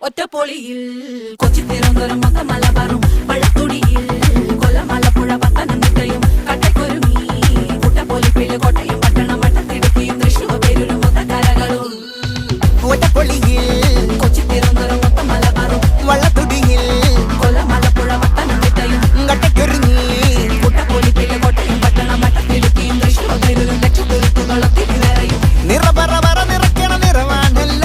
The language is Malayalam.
ഒറ്റപ്പൊളിയിൽ കൊച്ചി തിരുവനന്തപുരം മൊത്തം മലബാറും പഴത്തുടിയിൽ കൊല്ലം ആലപ്പുഴ പത്തനംതിട്ടയും കട്ടക്കുരുമി കുട്ടപ്പൊലിപ്പിള്ളി കോട്ടയം പട്ടണം മട്ടത്തിടുക്കിയും തൃശ്ശൂർ പേരൂരും മൊത്തക്കരകളും ഒറ്റപ്പൊളിയിൽ